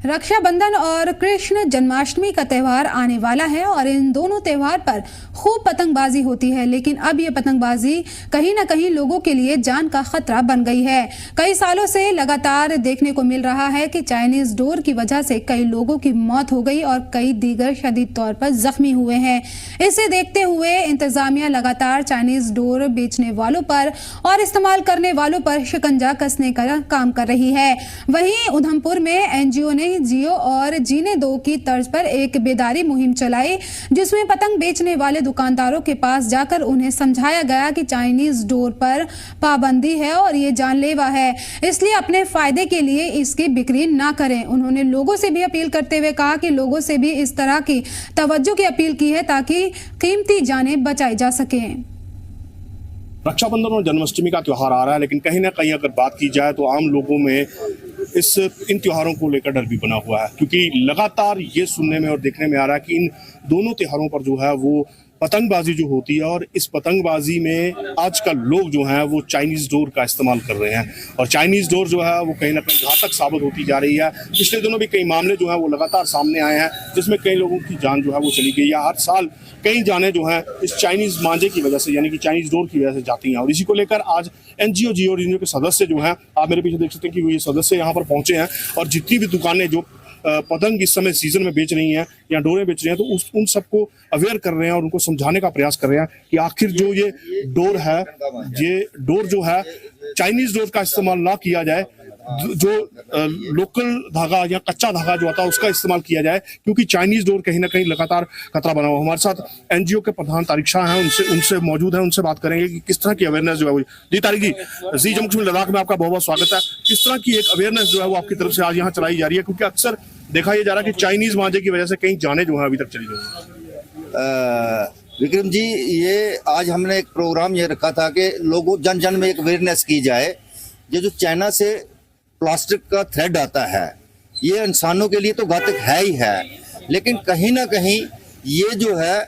रक्षाबंधन और कृष्ण जन्माष्टमी का त्यौहार आने वाला है और इन दोनों त्यौहार पर खूब पतंगबाजी होती है, लेकिन अब ये पतंगबाजी कहीं ना कहीं लोगों के लिए जान का खतरा बन गई है। कई सालों से लगातार देखने को मिल रहा है कि चाइनीज डोर की वजह से कई लोगों की मौत हो गई और कई दीगर शदीद तौर पर जख्मी हुए हैं। इसे देखते हुए इंतजामिया लगातार चाइनीज डोर बेचने वालों पर और इस्तेमाल करने वालों पर शिकंजा कसने का काम कर रही है। वहीं उधमपुर में एनजीओ ने जियो और जीने दो की तर्ज पर एक बेदारी मुहिम चलाई, जिसमें पतंग बेचने वाले दुकानदारों के पास जाकर उन्हें समझाया गया कि चाइनीज डोर पर पाबंदी है और ये जानलेवा है, इसलिए अपने फायदे के लिए इसकी बिक्री ना करें। उन्होंने लोगों से भी अपील करते हुए कहा कि लोगों से भी इस तरह की तवज्जो की अपील की है ताकि कीमती जानें बचाई जा सकें। रक्षाबंधन और जन्माष्टमी का त्यौहार आ रहा है, लेकिन कहीं ना कहीं अगर बात की जाए तो आम लोगों में इन त्योहारों को लेकर डर भी बना हुआ है, क्योंकि लगातार ये सुनने में और देखने में आ रहा है कि इन दोनों त्योहारों पर जो है वो पतंगबाजी जो होती है, और इस पतंगबाजी में आजकल लोग जो हैं वो चाइनीज डोर का इस्तेमाल कर रहे हैं और चाइनीज डोर जो है वो कहीं ना कहीं घातक साबित होती जा रही है। पिछले दिनों भी कई मामले जो हैं वो लगातार सामने आए हैं, जिसमें कई लोगों की जान जो है वो चली गई है। हर साल कई जानें जो हैं इस चाइनीज मांझे की वजह से, यानी कि चाइनीज डोर की वजह से जाती हैं। और इसी को लेकर आज एनजीओ जियो के सदस्य जो हैं, आप मेरे पीछे देख सकते हैं कि ये सदस्य यहाँ पर पहुंचे हैं और जितनी भी दुकानें जो पतंग इस समय सीजन में बेच रही हैं या डोरें बेच रही हैं, तो उन सबको अवेयर कर रहे हैं और उनको समझाने का प्रयास कर रहे हैं कि आखिर जो ये डोर है, ये डोर जो है चाइनीज डोर का इस्तेमाल ना किया जाए, जो लोकल धागा या कच्चा धागा जो आता है उसका इस्तेमाल किया जाए, क्योंकि चाइनीज डोर कहीं ना कहीं लगातार खतरा बना हुआ। हमारे साथ एनजीओ के प्रधान तारिक शाह हैं, उनसे मौजूद हैं, उनसे बात करेंगे कि किस तरह की अवेयरनेस जो है। जी तारिक जी जम्मू कश्मीर लद्दाख में आपका बहुत बहुत स्वागत है। किस तरह की एक अवेयरनेस जो है वो आपकी तरफ से आज यहाँ चलाई जा रही है, क्योंकि अक्सर देखा यह जा रहा है कि चाइनीज मांझे की वजह से कई जाने जो है अभी तक चली गई। विक्रम जी, ये आज हमने एक प्रोग्राम ये रखा था कि लोगों जन जन में एक अवेयरनेस की जाए। ये जो चाइना से प्लास्टिक का थ्रेड आता है, ये इंसानों के लिए तो घातक है ही है, लेकिन कहीं ना कहीं ये जो है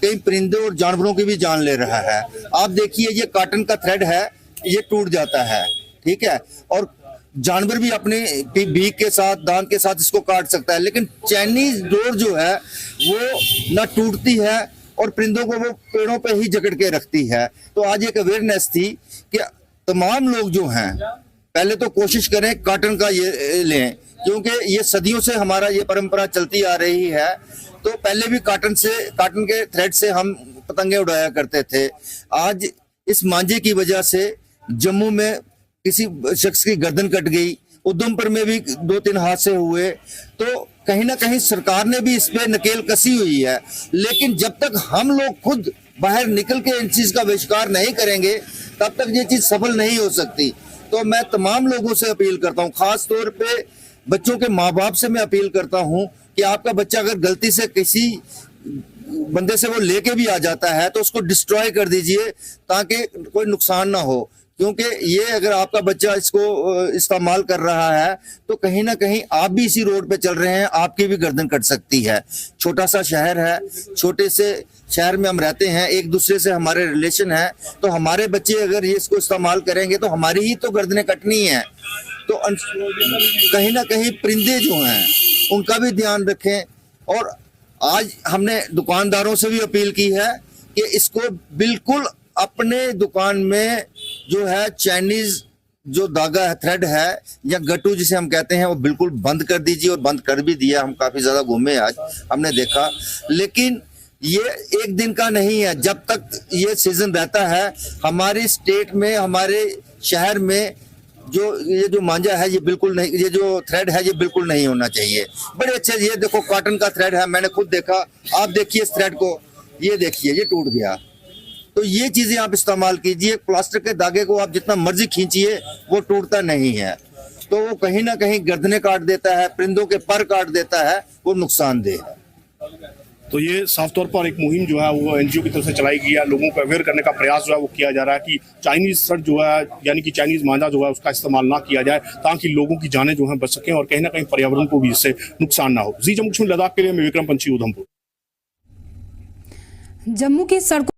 कई परिंदों और जानवरों की भी जान ले रहा है। आप देखिए, ये कॉटन का थ्रेड है, ये टूट जाता है, ठीक है, और जानवर भी अपने बीक के साथ, दांत के साथ इसको काट सकता है, लेकिन चाइनीज डोर जो है वो ना टूटती है और परिंदों को वो पेड़ों पे ही जकड़ के रखती है। तो आज एक अवेयरनेस थी कि तमाम लोग जो हैं पहले तो कोशिश करें कॉटन का ये लें, क्योंकि ये सदियों से हमारा ये परंपरा चलती आ रही है। तो पहले भी कॉटन के थ्रेड से हम पतंगे उड़ाया करते थे। आज इस मांझे की वजह से जम्मू में किसी शख्स की गर्दन कट गई, उधमपुर में भी 2-3 हादसे हुए। तो कहीं ना कहीं सरकार ने भी इस पे नकेल कसी हुई है, लेकिन जब तक हम लोग खुद बाहर निकल के इन चीज का बहिष्कार नहीं करेंगे तब तक ये चीज सफल नहीं हो सकती। तो मैं तमाम लोगों से अपील करता हूं, खास तौर पे बच्चों के माँ बाप से मैं अपील करता हूं कि आपका बच्चा अगर गलती से किसी बंदे से वो लेके भी आ जाता है तो उसको डिस्ट्रॉय कर दीजिए ताकि कोई नुकसान ना हो, क्योंकि ये अगर आपका बच्चा इसको इस्तेमाल कर रहा है तो कहीं ना कहीं आप भी इसी रोड पे चल रहे हैं, आपकी भी गर्दन कट सकती है। छोटा सा शहर है, छोटे से शहर में हम रहते हैं, एक दूसरे से हमारे रिलेशन है, तो हमारे बच्चे अगर ये इसको इस्तेमाल करेंगे तो हमारी ही तो गर्दनें कटनी है। तो कहीं ना कहीं परिंदे जो हैं उनका भी ध्यान रखें। और आज हमने दुकानदारों से भी अपील की है कि इसको बिल्कुल अपने दुकान में जो है चाइनीज जो धागा है, थ्रेड है या गट्टू जिसे हम कहते हैं, वो बिल्कुल बंद कर दीजिए। और बंद कर भी दिया, हम काफी ज्यादा घूमे आज, हमने देखा। लेकिन ये एक दिन का नहीं है, जब तक ये सीजन रहता है हमारी स्टेट में, हमारे शहर में ये जो मांझा है ये बिल्कुल नहीं, ये जो थ्रेड है ये बिल्कुल नहीं होना चाहिए। बड़े अच्छे, ये देखो कॉटन का थ्रेड है, मैंने खुद देखा। आप देखिए इस थ्रेड को, ये देखिए ये टूट गया। तो ये चीजें आप इस्तेमाल कीजिए। प्लास्टिक के धागे को आप जितना मर्जी खींचिए वो टूटता नहीं है, तो वो कहीं ना कहीं गर्दनें काट देता है, परिंदों के पर काट देता है, वो नुकसानदेह है। तो ये साफ तौर पर एक मुहिम जो है वो एनजीओ की तरफ से चलाई गई है। लोगों को अवेयर करने का प्रयास जो है वो किया जा रहा है कि चाइनीज शर्ट जो है, यानी कि चाइनीज मांझा जो है उसका इस्तेमाल ना किया जाए, ताकि लोगों की जानें जो है बच सकें और कहीं ना कहीं पर्यावरण को भी इससे नुकसान ना हो। जी जम्मू कश्मीर लद्दाख के लिए मैं विक्रम पंछी, उधमपुर। जम्मू की सड़कों